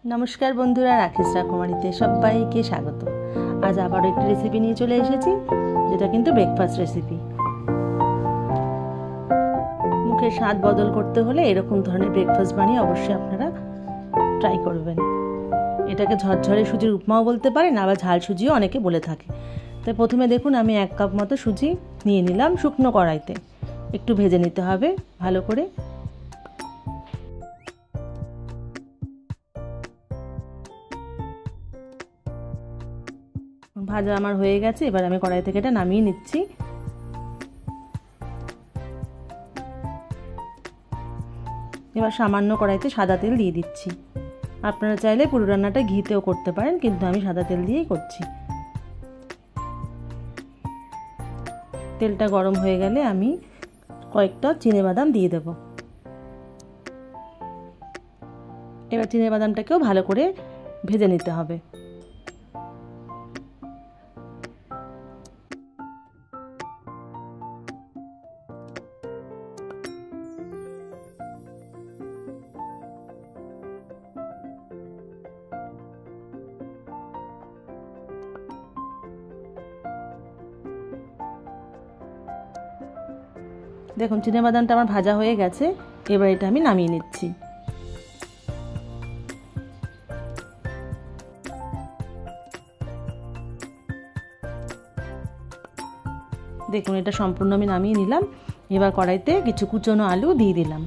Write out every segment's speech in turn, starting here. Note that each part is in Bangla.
নমস্কার বন্ধুরা, রাকেশ রাকুমারিতে সবাইকে স্বাগত। আজ আবার একটি রেসিপি নিয়ে চলে এসেছি, যেটা কিন্তু ব্রেকফাস্ট রেসিপি। মুখের স্বাদ বদল করতে হলে এরকম ধরনের ব্রেকফাস্ট বানিয়ে অবশ্যই আপনারা ট্রাই করবেন। এটাকে ঝরঝরে সুজির উপমাও বলতে পারেন, আবার ঝাল সুজিও অনেকে বলে থাকে। তাই প্রথমে দেখুন, আমি 1 কাপ মতো সুজি নিয়ে নিলাম। শুকনো কড়াইতে একটু ভেজে নিতে হবে ভালো করে। ভাজা আমার হয়ে গেছে, এবার আমি কড়াই থেকে এটা নামিয়ে নিচ্ছি। এবার সামান্য কড়াইতে সাদা তেল দিয়ে দিচ্ছি। আপনারা চাইলে পুরো রান্নাটা ঘিতেও করতে পারেন, কিন্তু আমি সাদা তেল দিয়েই করছি। তেলটা গরম হয়ে গেলে আমি কয়েকটা চিনেবাদাম দিয়ে দেব। এবার চিনেবাদামটাকেও ভালো করে ভেজে নিতে হবে। দেখুন, চিনেবাদামটা আমার ভাজা হয়ে গেছে। এবার এটা আমি নামিয়ে নিচ্ছি। দেখুন, এটা সম্পূর্ণ আমি নামিয়ে নিলাম। এবার কড়াইতে কিছু কুচনো আলু দিয়ে দিলাম।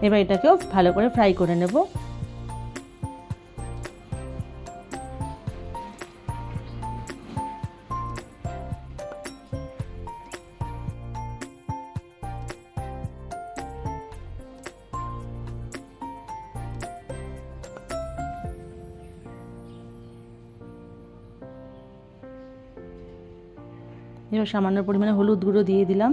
এবার এটাকেও ভালো করে ফ্রাই করে নেব। এবার সামান্য পরিমাণে হলুদ গুঁড়ো দিয়ে দিলাম।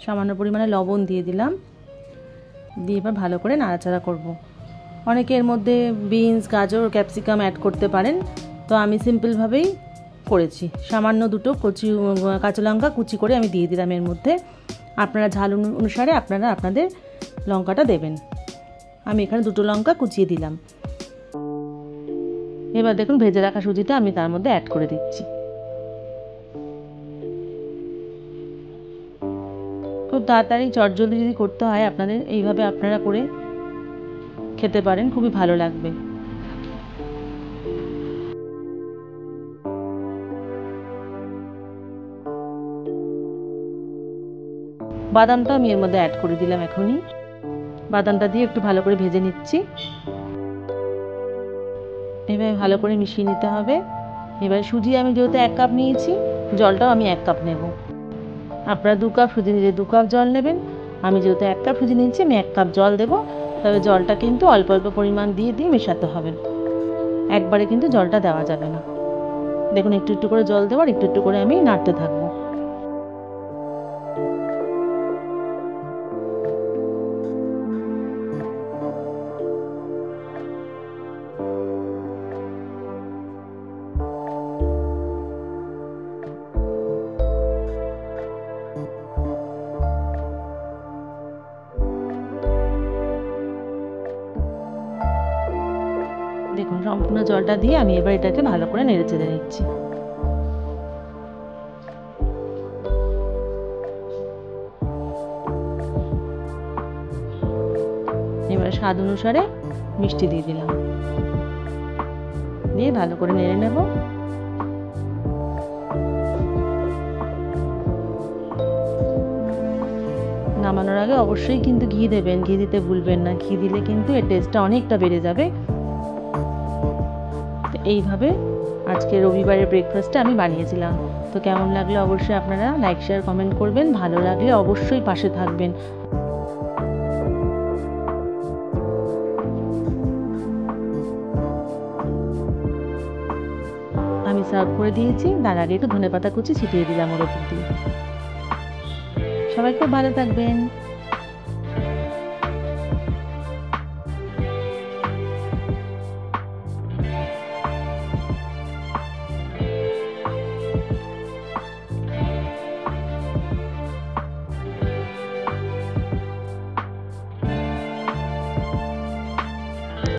সামান্য পরিমাণে লবণ দিয়ে দিলাম। দিয়ে এবার ভালো করে নাড়াচাড়া করব। অনেকে এর মধ্যে বিনস, গাজর, ক্যাপসিকাম অ্যাড করতে পারেন, তো আমি সিম্পলভাবেই করেছি। সামান্য দুটো কাঁচা লঙ্কা কুচি করে আমি দিয়ে দিলাম এর মধ্যে। আপনারা ঝাল অনুসারে আপনারা আপনাদের লঙ্কাটা দেবেন। আমি এখানে 2টো লঙ্কা কুচিয়ে দিলাম। এবার দেখুন, ভেজে রাখা সুজিটা আমি তার মধ্যে অ্যাড করে দিচ্ছি। খুব তাড়াতাড়ি চটজলদি যদি করতে হয় আপনাদের, এইভাবে আপনারা করে খেতে পারেন, খুবই ভালো লাগবে। বাদামটা আমি এর মধ্যে অ্যাড করে দিলাম এখনই। বাদামটা দিয়ে একটু ভালো করে ভেজে নিচ্ছি। এবার ভালো করে মিশিয়ে নিতে হবে। এবার সুজি আমি যেহেতু 1 কাপ নিয়েছি, জলটাও আমি 1 কাপ নেব। আপনারা 2 কাপ সুজি নিলে 2 কাপ জল নেবেন। আমি যেহেতু 1 কাপ সুজি নিয়েছি, আমি 1 কাপ জল দেবো। তবে জলটা কিন্তু অল্প অল্প পরিমাণ দিয়ে মেশাতে হবে, একবারে কিন্তু জলটা দেওয়া যাবে না। দেখুন, একটু একটু করে জল দেওয়ার একটু একটু করে আমি নাড়তে থাকবো। দেখুন, সম্পূর্ণ জলটা দিয়ে আমি এবার এটাকে ভালো করে নেড়ে চেড়ে নিচ্ছি। এবার স্বাদ অনুসারে মিষ্টি দিয়ে দিলাম। দিয়ে ভালো করে নেড়ে নেব। নামানোর আগে অবশ্যই কিন্তু ঘি দেবেন, ঘি দিতে ভুলবেন না। ঘি দিলে কিন্তু এর টেস্টটা অনেকটা বেড়ে যাবে। এইভাবে আজকে রবিবারের ব্রেকফাস্টটা আমি বানিয়েছিলাম। তো কেমন লাগলে অবশ্যই আপনারা লাইক, শেয়ার, কমেন্ট করবেন। ভালো লাগলে অবশ্যই পাশে থাকবেন। আমি সার্ভ করে দিয়েছি। তার আগে একটু ধনেপাতা কুচি ছিটিয়ে দিলাম ওর উপর দিয়ে। সবাই খুব ভালো থাকবেন।